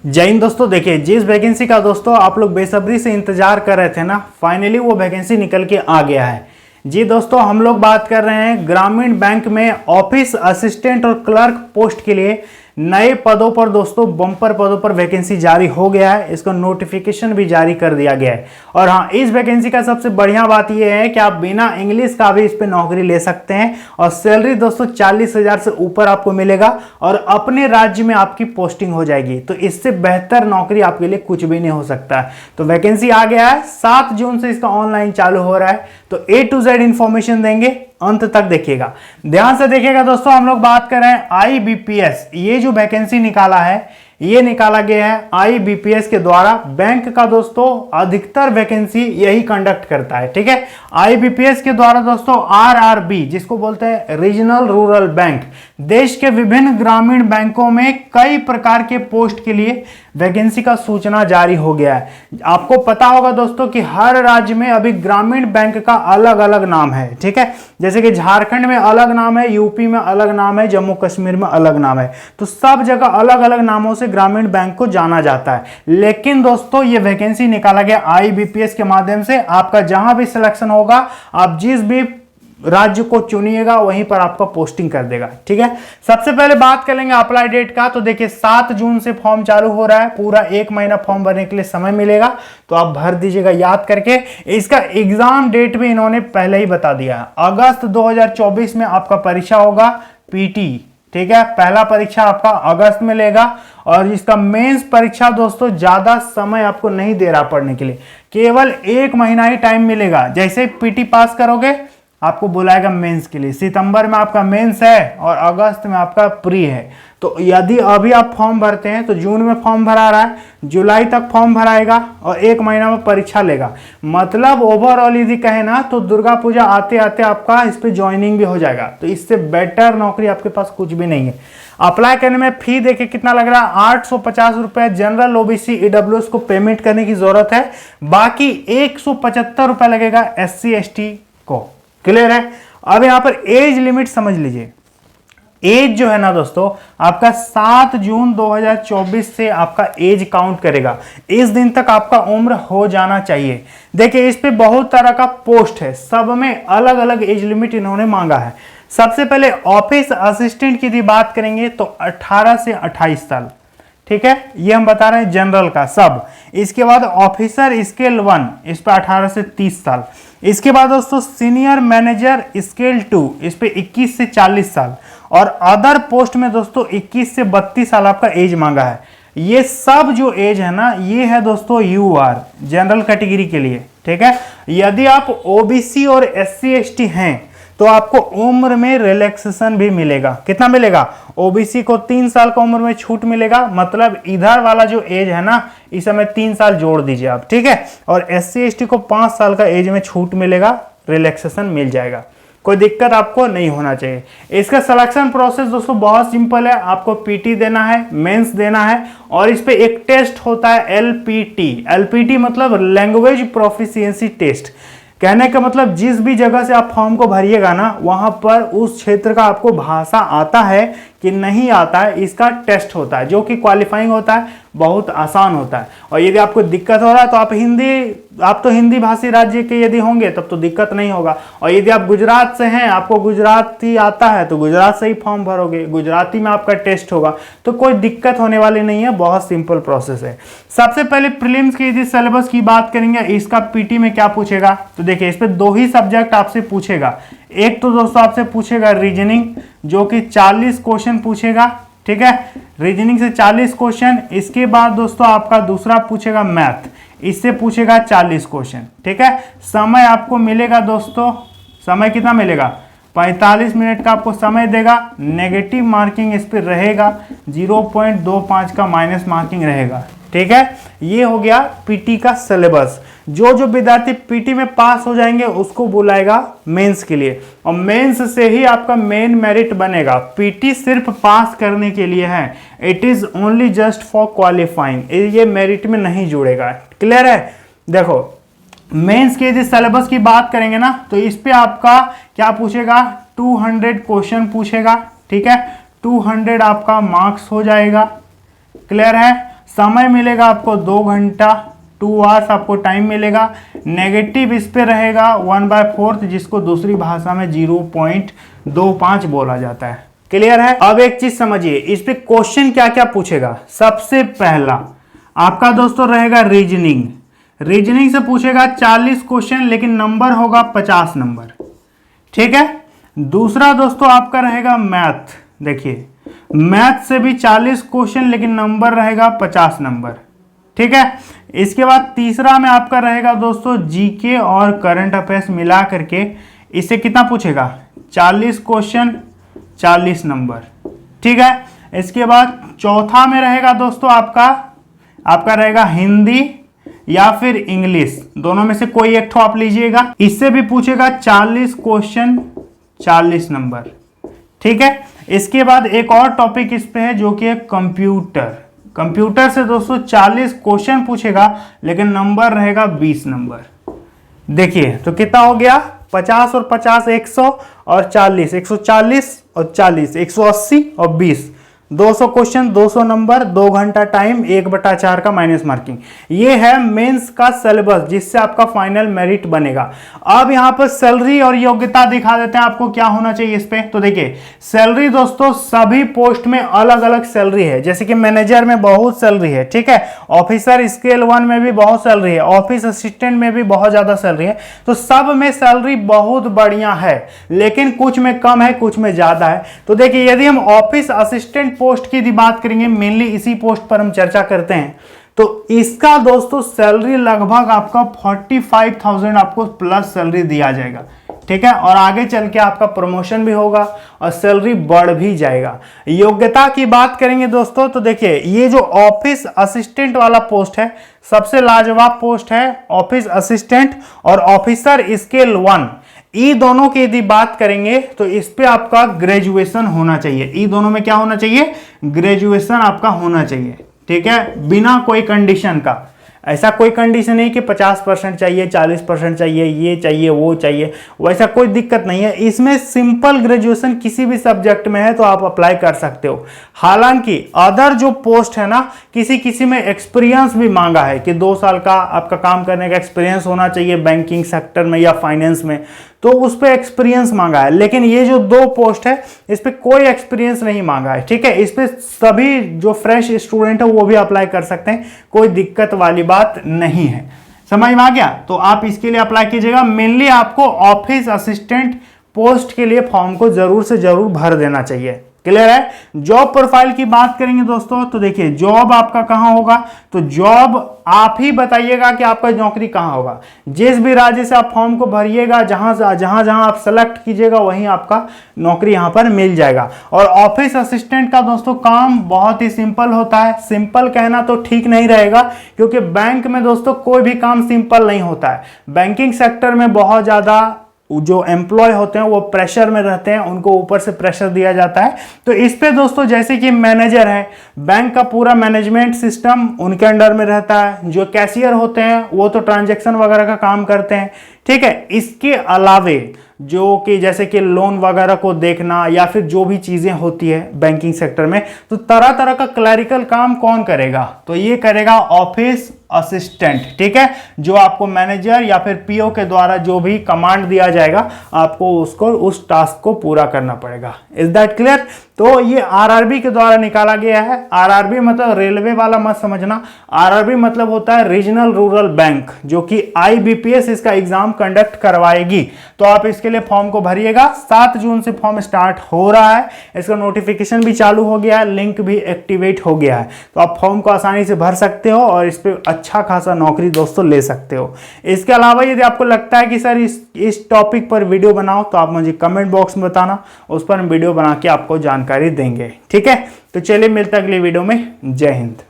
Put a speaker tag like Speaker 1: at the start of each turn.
Speaker 1: जय हिंद दोस्तों। देखिए, जिस वैकेंसी का दोस्तों आप लोग बेसब्री से इंतजार कर रहे थे ना, फाइनली वो वैकेंसी निकल के आ गया है। जी दोस्तों, हम लोग बात कर रहे हैं ग्रामीण बैंक में ऑफिस असिस्टेंट और क्लर्क पोस्ट के लिए नए पदों पर दोस्तों बम्पर पदों पर वैकेंसी जारी हो गया है। इसका नोटिफिकेशन भी जारी कर दिया गया है। और हाँ, इस वैकेंसी का सबसे बढ़िया बात यह है कि आप बिना इंग्लिश का भी इस पे नौकरी ले सकते हैं और सैलरी दोस्तों 40,000 से ऊपर आपको मिलेगा और अपने राज्य में आपकी पोस्टिंग हो जाएगी। तो इससे बेहतर नौकरी आपके लिए कुछ भी नहीं हो सकता है। तो वैकेंसी आ गया है, 7 जून से इसका ऑनलाइन चालू हो रहा है। तो A to Z इंफॉर्मेशन देंगे, अंत तक देखिएगा, ध्यान से देखिएगा दोस्तों। हम लोग बात कर रहे हैं IBPS। ये जो वैकेंसी निकाला है, ये निकाला गया है IBPS के द्वारा। बैंक का दोस्तों अधिकतर वैकेंसी यही कंडक्ट करता है, ठीक है। IBPS के द्वारा दोस्तों RRB, जिसको बोलते हैं रीजनल रूरल बैंक, देश के विभिन्न ग्रामीण बैंकों में कई प्रकार के पोस्ट के लिए वैकेंसी का सूचना जारी हो गया है। आपको पता होगा दोस्तों कि हर राज्य में अभी ग्रामीण बैंक का अलग अलग नाम है, ठीक है। जैसे कि झारखंड में अलग नाम है, यूपी में अलग नाम है, जम्मू कश्मीर में अलग नाम है। तो सब जगह अलग अलग नामों से ग्रामीण बैंक को जाना जाता है। लेकिन दोस्तों ये वैकेंसी निकाला गया IBPS के माध्यम से। आपका जहां भी सिलेक्शन होगा, आप जिस भी राज्य को चुनिएगा वहीं पर आपका पोस्टिंग कर देगा, ठीक है। सबसे पहले बात करेंगे अप्लाई डेट का। तो देखिए 7 जून से फॉर्म चालू हो रहा है, पूरा 1 महीना फॉर्म भरने के लिए समय मिलेगा। तो आप भर दीजिएगा याद करके। इसका एग्जाम डेट भी इन्होंने पहले ही बता दिया है, अगस्त 2024 में आपका परीक्षा होगा, PT, ठीक है। पहला परीक्षा आपका अगस्त में लेगा और इसका मेंस परीक्षा दोस्तों ज्यादा समय आपको नहीं दे रहा पढ़ने के लिए, केवल 1 महीना ही टाइम मिलेगा। जैसे PT पास करोगे आपको बुलाएगा मेंस के लिए। सितंबर में आपका मेंस है और अगस्त में आपका प्री है। तो यदि अभी आप फॉर्म भरते हैं तो जून में फॉर्म भरा रहा है, जुलाई तक फॉर्म भराएगा और 1 महीना में परीक्षा लेगा। मतलब ओवरऑल यदि कहे ना तो दुर्गा पूजा आते आते आपका इस पे ज्वाइनिंग भी हो जाएगा। तो इससे बेटर नौकरी आपके पास कुछ भी नहीं है। अप्लाई करने में फी देखिए कितना लग रहा है, 850 रुपए जनरल OBC EWS को पेमेंट करने की जरूरत है। बाकी 175 रुपए लगेगा SC ST को। क्लियर है। अब यहां पर एज लिमिट समझ लीजिए। एज जो है ना दोस्तों, आपका 7 जून 2024 से आपका एज काउंट करेगा। इस दिन तक आपका उम्र हो जाना चाहिए। देखिए इस पे बहुत तरह का पोस्ट है, सब में अलग अलग एज लिमिट इन्होंने मांगा है। सबसे पहले ऑफिस असिस्टेंट की यदि बात करेंगे तो 18 से 28 साल, ठीक है। ये हम बता रहे हैं जनरल का सब। इसके बाद ऑफिसर स्केल 1, इस पे 18 से 30 साल। इसके बाद दोस्तों सीनियर मैनेजर स्केल 2, इस पे 21 से 40 साल। और अदर पोस्ट में दोस्तों 21 से 32 साल आपका एज मांगा है। ये सब जो एज है ना, ये है दोस्तों UR जनरल कैटेगरी के लिए, ठीक है। यदि आप OBC और SC ST हैं तो आपको उम्र में रिलैक्सेशन भी मिलेगा। कितना मिलेगा? OBC को 3 साल का उम्र में छूट मिलेगा। मतलब इधर वाला जो एज है ना, इस समय 3 साल जोड़ दीजिए आप, ठीक है। और SC ST को 5 साल का एज में छूट मिलेगा, रिलैक्सेशन मिल जाएगा। कोई दिक्कत आपको नहीं होना चाहिए। इसका सिलेक्शन प्रोसेस दोस्तों बहुत सिंपल है। आपको PT देना है, मेंस देना है और इस पे एक टेस्ट होता है LPT मतलब लैंग्वेज प्रोफिशिएंसी टेस्ट। कहने का मतलब जिस भी जगह से आप फॉर्म को भरिएगा ना, वहां पर उस क्षेत्र का आपको भाषा आता है कि नहीं आता है, इसका टेस्ट होता है, जो कि क्वालिफाइंग होता है, बहुत आसान होता है। और यदि आपको दिक्कत हो रहा है तो आप तो हिंदी भाषी राज्य के यदि होंगे तब तो दिक्कत नहीं होगा। और यदि आप गुजरात से हैं, आपको गुजराती आता है तो गुजरात से ही फॉर्म भरोगे, गुजराती में आपका टेस्ट होगा। तो कोई दिक्कत होने वाली नहीं है, बहुत सिंपल प्रोसेस है। सबसे पहले प्रीलिम्स की यदि सिलेबस की बात करेंगे, इसका PT में क्या पूछेगा, तो देखिए इस पे 2 ही सब्जेक्ट आपसे पूछेगा। एक तो दोस्तों आपसे पूछेगा रीजनिंग, जो कि 40 क्वेश्चन पूछेगा, ठीक है। रीजनिंग से 40 क्वेश्चन। इसके बाद दोस्तों आपका दूसरा पूछेगा मैथ, इससे पूछेगा 40 क्वेश्चन, ठीक है। समय आपको मिलेगा दोस्तों, समय कितना मिलेगा, 45 मिनट का आपको समय देगा। नेगेटिव मार्किंग इस पर रहेगा, 0.25 का माइनस मार्किंग रहेगा, ठीक है। ये हो गया PT का सिलेबस। जो विद्यार्थी PT में पास हो जाएंगे उसको बुलाएगा मेंस के लिए, और मेंस से ही आपका मेन मेरिट बनेगा। PT सिर्फ पास करने के लिए है, it is only just for qualifying, ये मेरिट में नहीं जुड़ेगा। क्लियर है। देखो मेंस के यदि सिलेबस की बात करेंगे ना, तो इस पे आपका क्या पूछेगा, 200 क्वेश्चन पूछेगा, ठीक है। 200 आपका मार्क्स हो जाएगा। क्लियर है। समय मिलेगा आपको 2 घंटा, 2 आवर्स आपको टाइम मिलेगा। नेगेटिव इस पे रहेगा 1/4 जिसको दूसरी भाषा में 0.25 बोला जाता है। क्लियर है? अब एक चीज समझिए, इस पे क्वेश्चन क्या क्या पूछेगा। सबसे पहला आपका दोस्तों रहेगा रीजनिंग। रीजनिंग से पूछेगा 40 क्वेश्चन, लेकिन नंबर होगा 50 नंबर। ठीक है। दूसरा दोस्तों आपका रहेगा मैथ। देखिए मैथ से भी 40 क्वेश्चन, लेकिन नंबर रहेगा 50 नंबर। ठीक है। इसके बाद तीसरा में आपका रहेगा दोस्तों जीके और करंट अफेयर्स मिला करके, इससे कितना पूछेगा 40 क्वेश्चन 40 नंबर। ठीक है। इसके बाद चौथा में रहेगा दोस्तों आपका रहेगा हिंदी या फिर इंग्लिश, दोनों में से कोई एक ठो आप लीजिएगा। इससे भी पूछेगा 40 क्वेश्चन 40 नंबर। ठीक है। इसके बाद एक और टॉपिक इस पे है जो कि है कंप्यूटर। कंप्यूटर से दोस्तों 40 क्वेश्चन पूछेगा, लेकिन नंबर रहेगा 20 नंबर। देखिए तो कितना हो गया, 50 और 50 100 और 40 140 और 40 180 और 20 200 क्वेश्चन 200 नंबर, 2 घंटा टाइम, 1/4 का माइनस मार्किंग। ये है मेंस का सिलेबस जिससे आपका फाइनल मेरिट बनेगा। अब यहाँ पर सैलरी और योग्यता दिखा देते हैं आपको क्या होना चाहिए इस पे। तो देखिए सैलरी दोस्तों सभी पोस्ट में अलग अलग सैलरी है। जैसे कि मैनेजर में बहुत सैलरी है, ठीक है, ऑफिसर स्केल 1 में भी बहुत सैलरी है, ऑफिस असिस्टेंट में भी बहुत ज्यादा सैलरी है। तो सब में सैलरी बहुत बढ़िया है, लेकिन कुछ में कम है, कुछ में ज्यादा है। तो देखिए यदि हम ऑफिस असिस्टेंट पोस्ट की बात करेंगे, मेनली इसी पोस्ट पर हम चर्चा करते हैं, तो इसका दोस्तों सैलरी लगभग आपका 45,000 आपको प्लस सैलरी दिया जाएगा। ठीक है। और आगे चल के आपका प्रमोशन भी होगा और सैलरी बढ़ भी जाएगा। योग्यता की बात करेंगे दोस्तों, तो देखिए ये जो ऑफिस असिस्टेंट वाला पोस्ट है सबसे लाजवाब पोस्ट है, ऑफिस असिस्टेंट और ऑफिसर स्केल 1। ई दोनों की यदि बात करेंगे तो इस पे आपका ग्रेजुएशन होना चाहिए। ई दोनों में क्या होना चाहिए, ग्रेजुएशन आपका होना चाहिए। ठीक है, बिना कोई कंडीशन का। ऐसा कोई कंडीशन नहीं कि 50% चाहिए, 40% चाहिए, ये चाहिए वो चाहिए, वैसा कोई दिक्कत नहीं है। इसमें सिंपल ग्रेजुएशन किसी भी सब्जेक्ट में है तो आप अप्लाई कर सकते हो। हालांकि अदर जो पोस्ट है ना, किसी में एक्सपीरियंस भी मांगा है कि 2 साल का आपका काम करने का एक्सपीरियंस होना चाहिए बैंकिंग सेक्टर में या फाइनेंस में, तो उस पर एक्सपीरियंस मांगा है। लेकिन ये जो 2 पोस्ट है इस पे कोई एक्सपीरियंस नहीं मांगा है। ठीक है, इस पे सभी जो फ्रेश स्टूडेंट है वो भी अप्लाई कर सकते हैं, कोई दिक्कत वाली बात नहीं है। समझ में आ गया? तो आप इसके लिए अप्लाई कीजिएगा। मेनली आपको ऑफिस असिस्टेंट पोस्ट के लिए फॉर्म को जरूर से जरूर भर देना चाहिए। क्लियर है? जॉब प्रोफाइल की बात करेंगे दोस्तों, तो देखिए जॉब आपका कहां होगा, तो जॉब आप ही बताइएगा कि आपका नौकरी कहां होगा। जिस भी राज्य से आप फॉर्म को भरिएगा, जहां आप सेलेक्ट कीजिएगा वहीं आपका नौकरी यहां पर मिल जाएगा। और ऑफिस असिस्टेंट का दोस्तों काम बहुत ही सिंपल होता है। सिंपल कहना तो ठीक नहीं रहेगा, क्योंकि बैंक में दोस्तों कोई भी काम सिंपल नहीं होता है। बैंकिंग सेक्टर में बहुत ज्यादा जो एम्प्लॉय होते हैं वो प्रेशर में रहते हैं, उनको ऊपर से प्रेशर दिया जाता है। तो इस पे दोस्तों जैसे कि मैनेजर है, बैंक का पूरा मैनेजमेंट सिस्टम उनके अंडर में रहता है। जो कैशियर होते हैं वो तो ट्रांजैक्शन वगैरह का काम करते हैं। ठीक है, इसके अलावे जो कि जैसे कि लोन वगैरह को देखना या फिर जो भी चीजें होती है बैंकिंग सेक्टर में, तो तरह तरह का क्लरिकल काम कौन करेगा, तो ये करेगा ऑफिस असिस्टेंट। ठीक है, जो आपको मैनेजर या फिर पीओ के द्वारा जो भी कमांड दिया जाएगा आपको उस टास्क को पूरा करना पड़ेगा। Is that clear? तो ये आरआरबी के द्वारा निकाला गया है। आरआरबी मतलब रेलवे वाला मत समझना, आरआरबी मतलब होता है रीजनल रूरल बैंक, जो कि आईबीपीएस इसका एग्जाम कंडक्ट करवाएगी। तो आप इसके लिए फॉर्म को भरिएगा। 7 जून से फॉर्म स्टार्ट हो रहा है, इसका नोटिफिकेशन भी चालू हो गया है, लिंक भी एक्टिवेट हो गया है। तो आप फॉर्म को आसानी से भर सकते हो और इस पर अच्छा खासा नौकरी दोस्तों ले सकते हो। इसके अलावा यदि आपको लगता है कि सर इस टॉपिक पर वीडियो बनाओ, तो आप मुझे कमेंट बॉक्स में बताना, उस पर हम वीडियो बना के आपको जानकारी देंगे। ठीक है, तो चलिए मिलते हैं अगली वीडियो में। जय हिंद।